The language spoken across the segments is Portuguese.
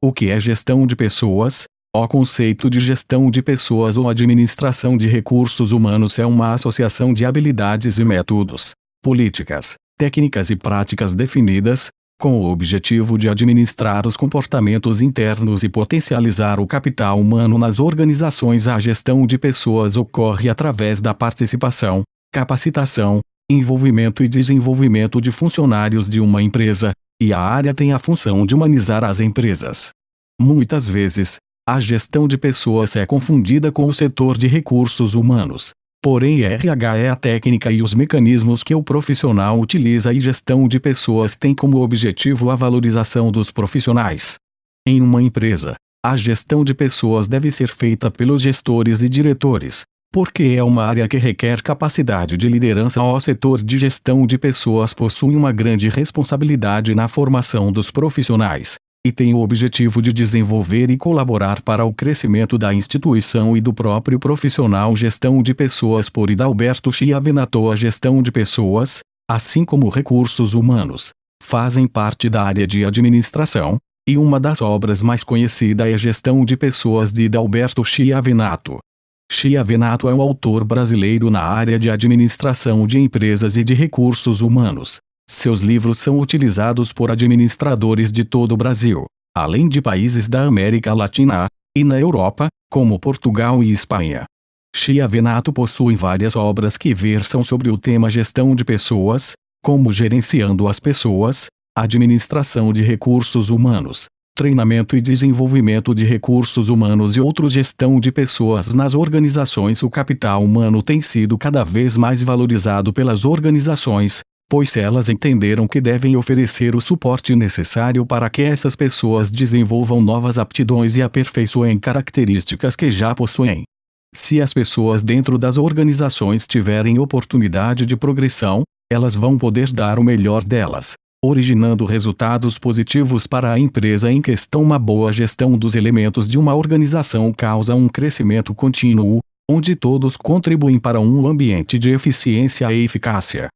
O que é gestão de pessoas? O conceito de gestão de pessoas ou administração de recursos humanos é uma associação de habilidades e métodos, políticas, técnicas e práticas definidas, com o objetivo de administrar os comportamentos internos e potencializar o capital humano nas organizações. A gestão de pessoas ocorre através da participação, capacitação, envolvimento e desenvolvimento de funcionários de uma empresa, e a área tem a função de humanizar as empresas. Muitas vezes, a gestão de pessoas é confundida com o setor de recursos humanos. Porém, RH é a técnica e os mecanismos que o profissional utiliza, e gestão de pessoas tem como objetivo a valorização dos profissionais. Em uma empresa, a gestão de pessoas deve ser feita pelos gestores e diretores, porque é uma área que requer capacidade de liderança. O setor de gestão de pessoas possui uma grande responsabilidade na formação dos profissionais, e tem o objetivo de desenvolver e colaborar para o crescimento da instituição e do próprio profissional. Gestão de pessoas por Hidalberto Chiavenato. A gestão de pessoas, assim como recursos humanos, fazem parte da área de administração, e uma das obras mais conhecidas é a Gestão de Pessoas de Hidalberto Chiavenato. Chiavenato é um autor brasileiro na área de administração de empresas e de recursos humanos. Seus livros são utilizados por administradores de todo o Brasil, além de países da América Latina, e na Europa, como Portugal e Espanha. Chiavenato possui várias obras que versam sobre o tema gestão de pessoas, como gerenciando as pessoas, administração de recursos humanos, treinamento e desenvolvimento de recursos humanos e outros. Gestão de pessoas nas organizações. O capital humano tem sido cada vez mais valorizado pelas organizações, pois elas entenderam que devem oferecer o suporte necessário para que essas pessoas desenvolvam novas aptidões e aperfeiçoem características que já possuem. Se as pessoas dentro das organizações tiverem oportunidade de progressão, elas vão poder dar o melhor delas, originando resultados positivos para a empresa em questão. Uma boa gestão dos elementos de uma organização causa um crescimento contínuo, onde todos contribuem para um ambiente de eficiência e eficácia.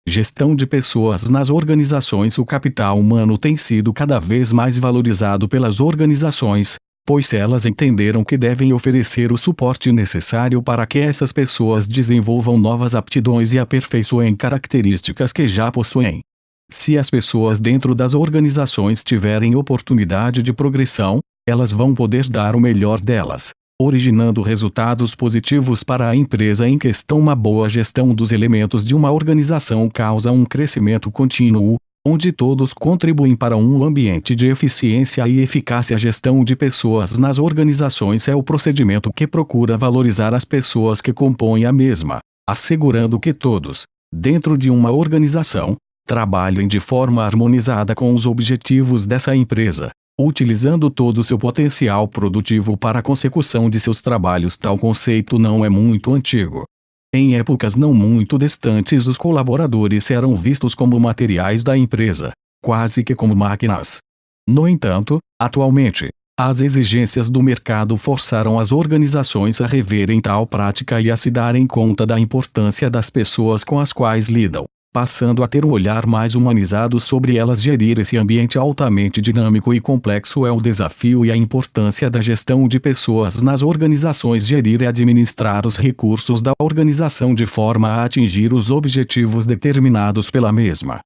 Gestão de pessoas nas organizações. O capital humano tem sido cada vez mais valorizado pelas organizações, pois elas entenderam que devem oferecer o suporte necessário para que essas pessoas desenvolvam novas aptidões e aperfeiçoem características que já possuem. Se as pessoas dentro das organizações tiverem oportunidade de progressão, elas vão poder dar o melhor delas, originando resultados positivos para a empresa em questão. Uma boa gestão dos elementos de uma organização causa um crescimento contínuo, onde todos contribuem para um ambiente de eficiência e eficácia. A gestão de pessoas nas organizações é o procedimento que procura valorizar as pessoas que compõem a mesma, assegurando que todos, dentro de uma organização, trabalhem de forma harmonizada com os objetivos dessa empresa, utilizando todo o seu potencial produtivo para a consecução de seus trabalhos. Tal conceito não é muito antigo. Em épocas não muito distantes, os colaboradores eram vistos como materiais da empresa, quase que como máquinas. No entanto, atualmente, as exigências do mercado forçaram as organizações a reverem tal prática e a se darem conta da importância das pessoas com as quais lidam, passando a ter um olhar mais humanizado sobre elas. Gerir esse ambiente altamente dinâmico e complexo é o desafio e a importância da gestão de pessoas nas organizações. Gerir e administrar os recursos da organização de forma a atingir os objetivos determinados pela mesma.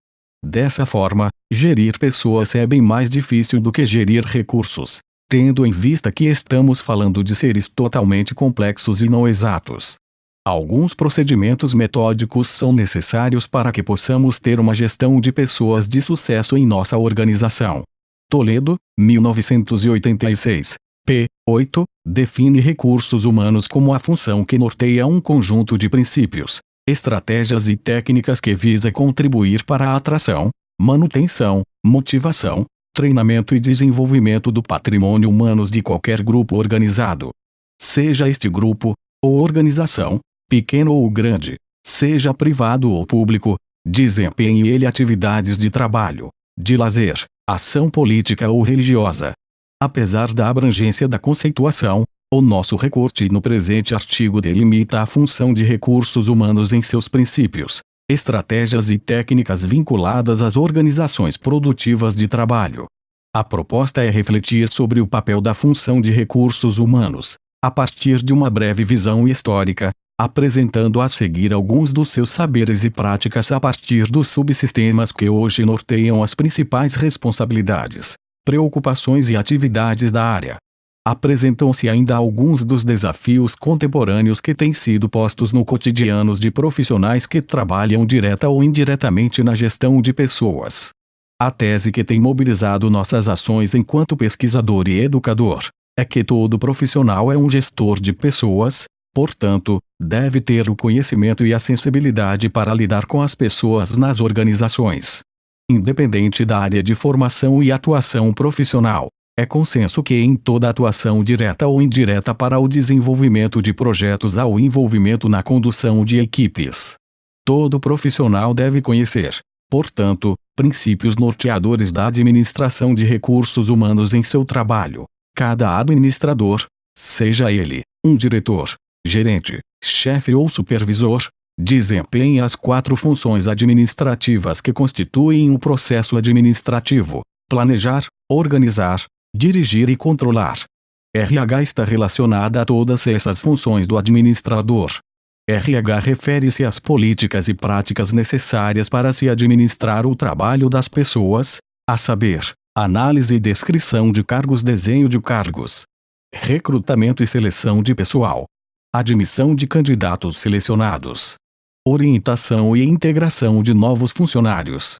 Dessa forma, gerir pessoas é bem mais difícil do que gerir recursos, tendo em vista que estamos falando de seres totalmente complexos e não exatos. Alguns procedimentos metódicos são necessários para que possamos ter uma gestão de pessoas de sucesso em nossa organização. Toledo, 1986. p. 8, define recursos humanos como a função que norteia um conjunto de princípios, estratégias e técnicas que visa contribuir para a atração, manutenção, motivação, treinamento e desenvolvimento do patrimônio humano de qualquer grupo organizado. Seja este grupo, ou organização, pequeno ou grande, seja privado ou público, desempenhe ele atividades de trabalho, de lazer, ação política ou religiosa. Apesar da abrangência da conceituação, o nosso recorte no presente artigo delimita a função de recursos humanos em seus princípios, estratégias e técnicas vinculadas às organizações produtivas de trabalho. A proposta é refletir sobre o papel da função de recursos humanos, a partir de uma breve visão histórica, apresentando a seguir alguns dos seus saberes e práticas a partir dos subsistemas que hoje norteiam as principais responsabilidades, preocupações e atividades da área. Apresentam-se ainda alguns dos desafios contemporâneos que têm sido postos no cotidiano de profissionais que trabalham direta ou indiretamente na gestão de pessoas. A tese que tem mobilizado nossas ações enquanto pesquisador e educador é que todo profissional é um gestor de pessoas, portanto, deve ter o conhecimento e a sensibilidade para lidar com as pessoas nas organizações. Independente da área de formação e atuação profissional, é consenso que em toda atuação direta ou indireta para o desenvolvimento de projetos há o envolvimento na condução de equipes. Todo profissional deve conhecer, portanto, princípios norteadores da administração de recursos humanos em seu trabalho. Cada administrador, seja ele um diretor, gerente, chefe ou supervisor, desempenha as 4 funções administrativas que constituem o processo administrativo: planejar, organizar, dirigir e controlar. RH está relacionada a todas essas funções do administrador. RH refere-se às políticas e práticas necessárias para se administrar o trabalho das pessoas, a saber, análise e descrição de cargos, desenho de cargos, recrutamento e seleção de pessoal, admissão de candidatos selecionados, orientação e integração de novos funcionários,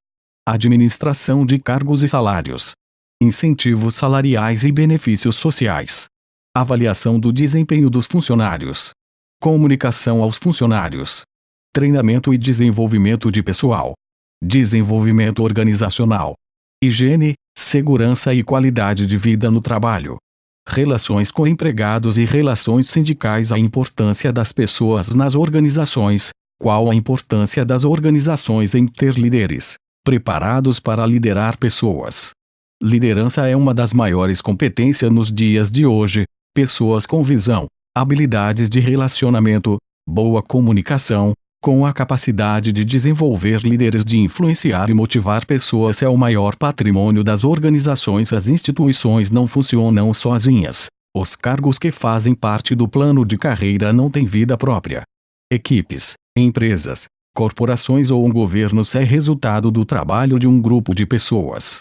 administração de cargos e salários, incentivos salariais e benefícios sociais, avaliação do desempenho dos funcionários, comunicação aos funcionários, treinamento e desenvolvimento de pessoal, desenvolvimento organizacional, higiene, segurança e qualidade de vida no trabalho, relações com empregados e relações sindicais. A importância das pessoas nas organizações. Qual a importância das organizações em ter líderes preparados para liderar pessoas? Liderança é uma das maiores competências nos dias de hoje. Pessoas com visão, habilidades de relacionamento, boa comunicação, com a capacidade de desenvolver líderes, de influenciar e motivar pessoas é o maior patrimônio das organizações. As instituições não funcionam sozinhas. Os cargos que fazem parte do plano de carreira não têm vida própria. Equipes, empresas, corporações ou um governo é resultado do trabalho de um grupo de pessoas.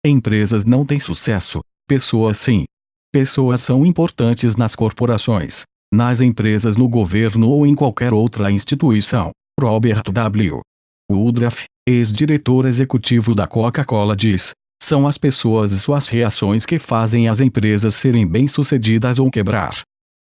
Empresas não têm sucesso, pessoas sim. Pessoas são importantes nas corporações, nas empresas, no governo ou em qualquer outra instituição. Robert W. Woodruff, ex-diretor executivo da Coca-Cola, diz: são as pessoas e suas reações que fazem as empresas serem bem-sucedidas ou quebrar.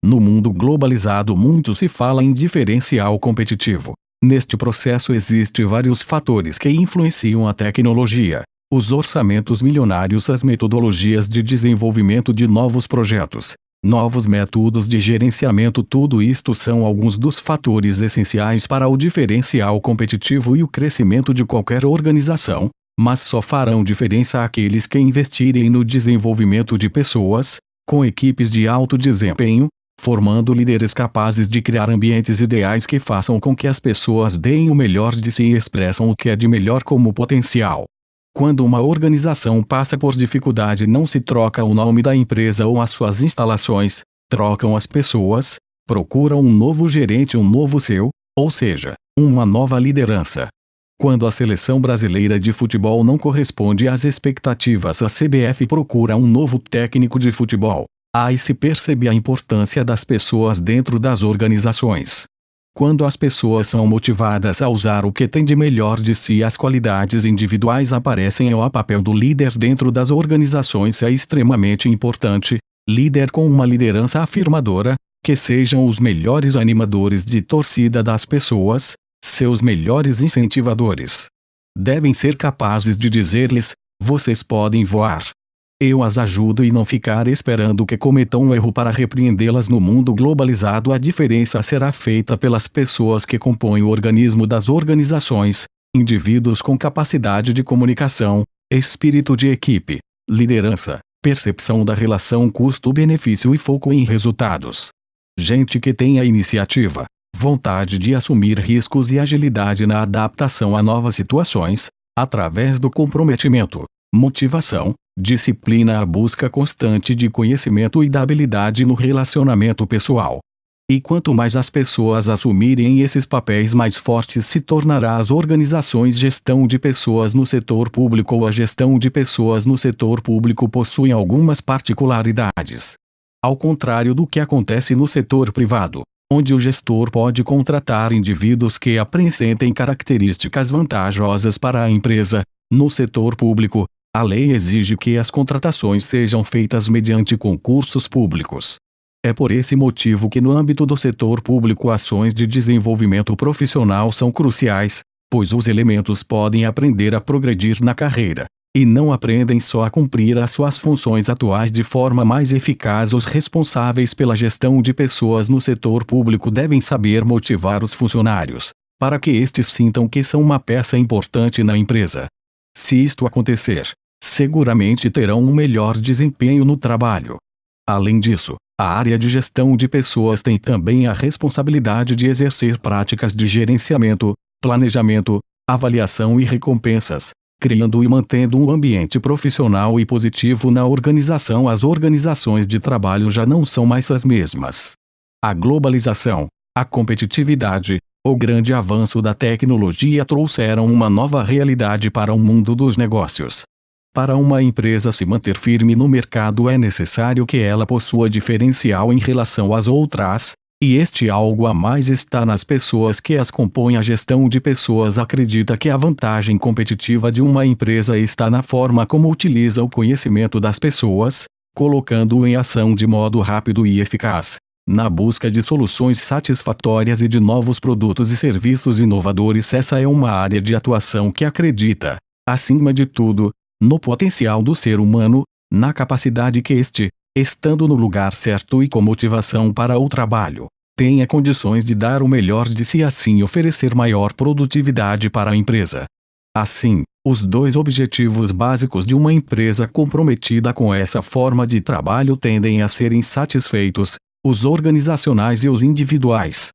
No mundo globalizado, muito se fala em diferencial competitivo. Neste processo existem vários fatores que influenciam a tecnologia, os orçamentos milionários, as metodologias de desenvolvimento de novos projetos, novos métodos de gerenciamento. Tudo isto são alguns dos fatores essenciais para o diferencial competitivo e o crescimento de qualquer organização, mas só farão diferença aqueles que investirem no desenvolvimento de pessoas, com equipes de alto desempenho, formando líderes capazes de criar ambientes ideais que façam com que as pessoas deem o melhor de si e expressam o que é de melhor como potencial. Quando uma organização passa por dificuldade, não se troca o nome da empresa ou as suas instalações, trocam as pessoas, procuram um novo gerente, um novo CEO, ou seja, uma nova liderança. Quando a seleção brasileira de futebol não corresponde às expectativas, a CBF procura um novo técnico de futebol. Aí se percebe a importância das pessoas dentro das organizações. Quando as pessoas são motivadas a usar o que tem de melhor de si, as qualidades individuais aparecem. O papel do líder dentro das organizações é extremamente importante. Líder com uma liderança afirmadora, que sejam os melhores animadores de torcida das pessoas, seus melhores incentivadores. Devem ser capazes de dizer-lhes: vocês podem voar. Eu as ajudo, e não ficar esperando que cometam um erro para repreendê-las. No mundo globalizado, a diferença será feita pelas pessoas que compõem o organismo das organizações, indivíduos com capacidade de comunicação, espírito de equipe, liderança, percepção da relação custo-benefício e foco em resultados. Gente que tenha iniciativa, vontade de assumir riscos e agilidade na adaptação a novas situações, através do comprometimento, motivação, disciplina, a busca constante de conhecimento e da habilidade no relacionamento pessoal. E quanto mais as pessoas assumirem esses papéis, mais fortes se tornará as organizações. Gestão de pessoas no setor público ou a gestão de pessoas no setor público possui algumas particularidades. Ao contrário do que acontece no setor privado, onde o gestor pode contratar indivíduos que apresentem características vantajosas para a empresa, no setor público, a lei exige que as contratações sejam feitas mediante concursos públicos. É por esse motivo que no âmbito do setor público ações de desenvolvimento profissional são cruciais, pois os elementos podem aprender a progredir na carreira, e não aprendem só a cumprir as suas funções atuais de forma mais eficaz. Os responsáveis pela gestão de pessoas no setor público devem saber motivar os funcionários, para que estes sintam que são uma peça importante na empresa. Se isto acontecer, seguramente terão um melhor desempenho no trabalho. Além disso, a área de gestão de pessoas tem também a responsabilidade de exercer práticas de gerenciamento, planejamento, avaliação e recompensas, criando e mantendo um ambiente profissional e positivo na organização. As organizações de trabalho já não são mais as mesmas. A globalização, a competitividade, o grande avanço da tecnologia trouxeram uma nova realidade para o mundo dos negócios. Para uma empresa se manter firme no mercado é necessário que ela possua diferencial em relação às outras, e este algo a mais está nas pessoas que as compõem. A gestão de pessoas acredita que a vantagem competitiva de uma empresa está na forma como utiliza o conhecimento das pessoas, colocando-o em ação de modo rápido e eficaz, na busca de soluções satisfatórias e de novos produtos e serviços inovadores. Essa é uma área de atuação que acredita, acima de tudo, no potencial do ser humano, na capacidade que este, estando no lugar certo e com motivação para o trabalho, tenha condições de dar o melhor de si, assim oferecer maior produtividade para a empresa. Assim, os dois objetivos básicos de uma empresa comprometida com essa forma de trabalho tendem a serem satisfeitos, os organizacionais e os individuais.